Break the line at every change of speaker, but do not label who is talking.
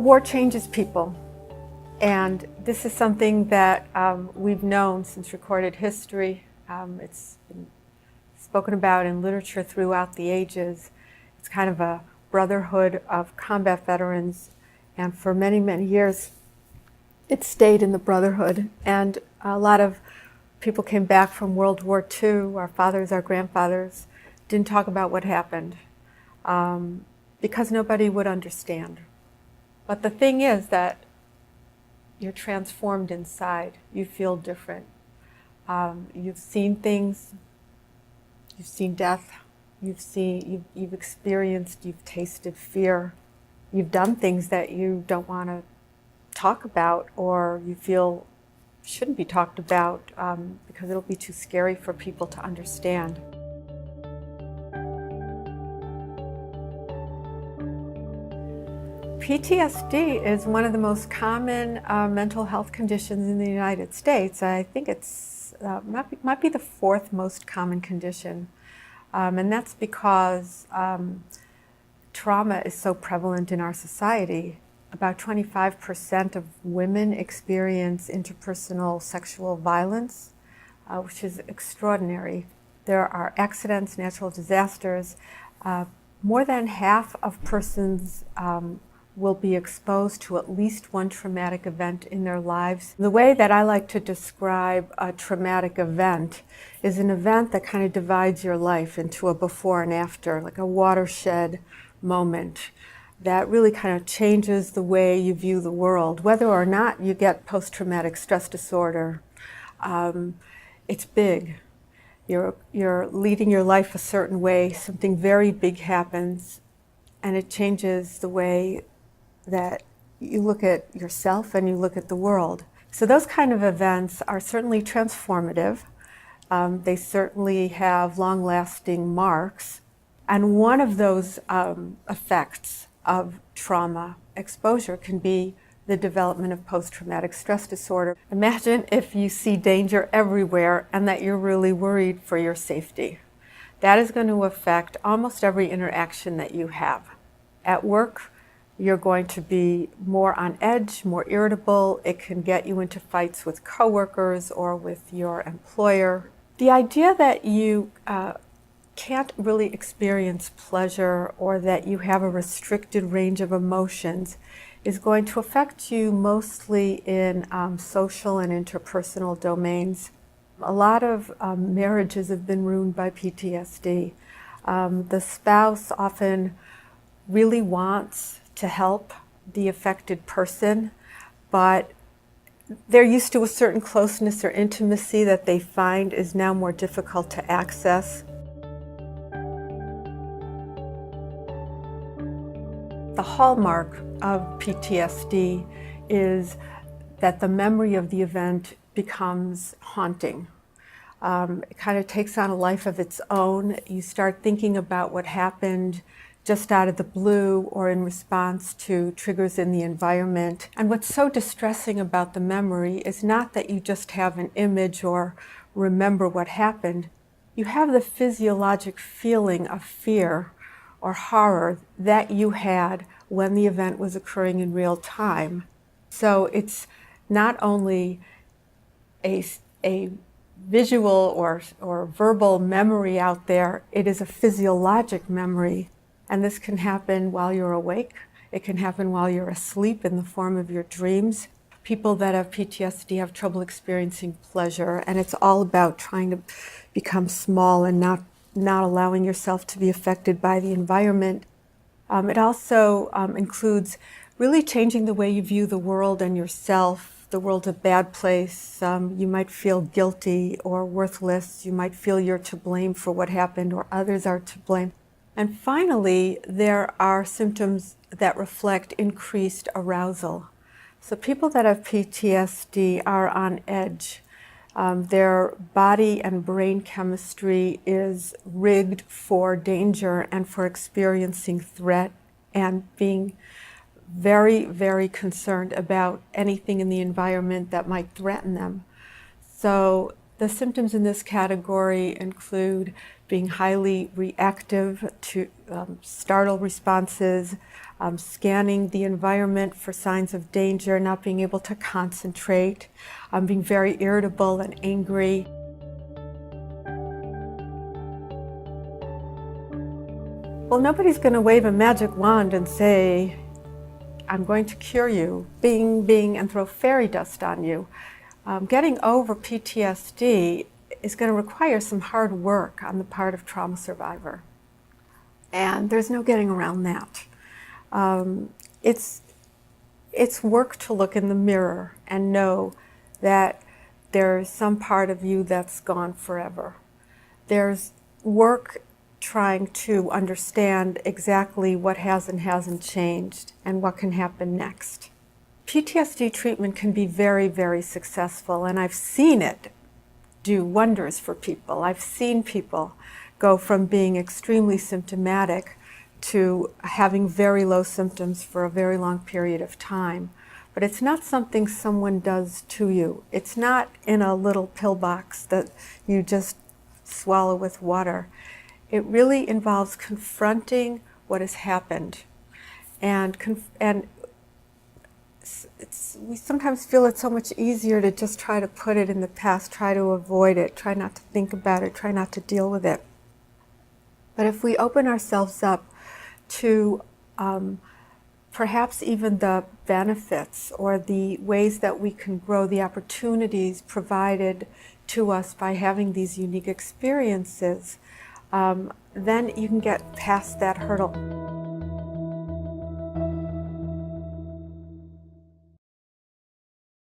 War changes people, and this is something that we've known since recorded history. It's been spoken about in literature throughout the ages. It's kind of a brotherhood of combat veterans, and for many, many years it stayed in the brotherhood. And a lot of people came back from World War II, our fathers, our grandfathers, didn't talk about what happened because nobody would understand. But the thing is that you're transformed inside. You feel different. You've seen things. You've seen death. You've experienced. You've tasted fear. You've done things that you don't want to talk about, or you feel shouldn't be talked about because it'll be too scary for people to understand. PTSD is one of the most common mental health conditions in the United States. I think it's might be the fourth most common condition, and that's because trauma is so prevalent in our society. About 25% of women experience interpersonal sexual violence, which is extraordinary. There are accidents, natural disasters. More than half of persons will be exposed to at least one traumatic event in their lives. The way that I like to describe a traumatic event is an event that kind of divides your life into a before and after, like a watershed moment that really kind of changes the way you view the world. Whether or not you get post-traumatic stress disorder, it's big. You're leading your life a certain way, something very big happens, and it changes the way that you look at yourself and you look at the world. So those kind of events are certainly transformative. They certainly have long-lasting marks. And one of those effects of trauma exposure can be the development of post-traumatic stress disorder. Imagine if you see danger everywhere and that you're really worried for your safety. That is going to affect almost every interaction that you have. At work, you're going to be more on edge, more irritable. It can get you into fights with coworkers or with your employer. The idea that you can't really experience pleasure or that you have a restricted range of emotions is going to affect you mostly in social and interpersonal domains. A lot of marriages have been ruined by PTSD. The spouse often really wants to help the affected person, but they're used to a certain closeness or intimacy that they find is now more difficult to access. The hallmark of PTSD is that the memory of the event becomes haunting. It kind of takes on a life of its own. You start thinking about what happened just out of the blue or in response to triggers in the environment. And what's so distressing about the memory is not that you just have an image or remember what happened. You have the physiologic feeling of fear or horror that you had when the event was occurring in real time. So it's not only a visual or verbal memory out there, it is a physiologic memory. And this can happen while you're awake. It can happen while you're asleep in the form of your dreams. People that have PTSD have trouble experiencing pleasure, and it's all about trying to become small and not allowing yourself to be affected by the environment. It also includes really changing the way you view the world and yourself. The world's a bad place. You might feel guilty or worthless. You might feel you're to blame for what happened or others are to blame. And finally, there are symptoms that reflect increased arousal. So people that have PTSD are on edge. Their body and brain chemistry is rigged for danger and for experiencing threat and being very, very concerned about anything in the environment that might threaten them. So The symptoms in this category include being highly reactive to startle responses, scanning the environment for signs of danger, not being able to concentrate, being very irritable and angry. Well, nobody's going to wave a magic wand and say, I'm going to cure you, bing, bing, and throw fairy dust on you. Getting over PTSD is going to require some hard work on the part of trauma survivor. And there's no getting around that. It's work to look in the mirror and know that there's some part of you that's gone forever. There's work trying to understand exactly what has and hasn't changed and what can happen next. PTSD treatment can be very, very successful, and I've seen it do wonders for people. I've seen people go from being extremely symptomatic to having very low symptoms for a very long period of time. But it's not something someone does to you. It's not in a little pill box that you just swallow with water. It really involves confronting what has happened. And we sometimes feel it's so much easier to just try to put it in the past, try to avoid it, try not to think about it, try not to deal with it. But if we open ourselves up to perhaps even the benefits or the ways that we can grow, the opportunities provided to us by having these unique experiences, then you can get past that hurdle.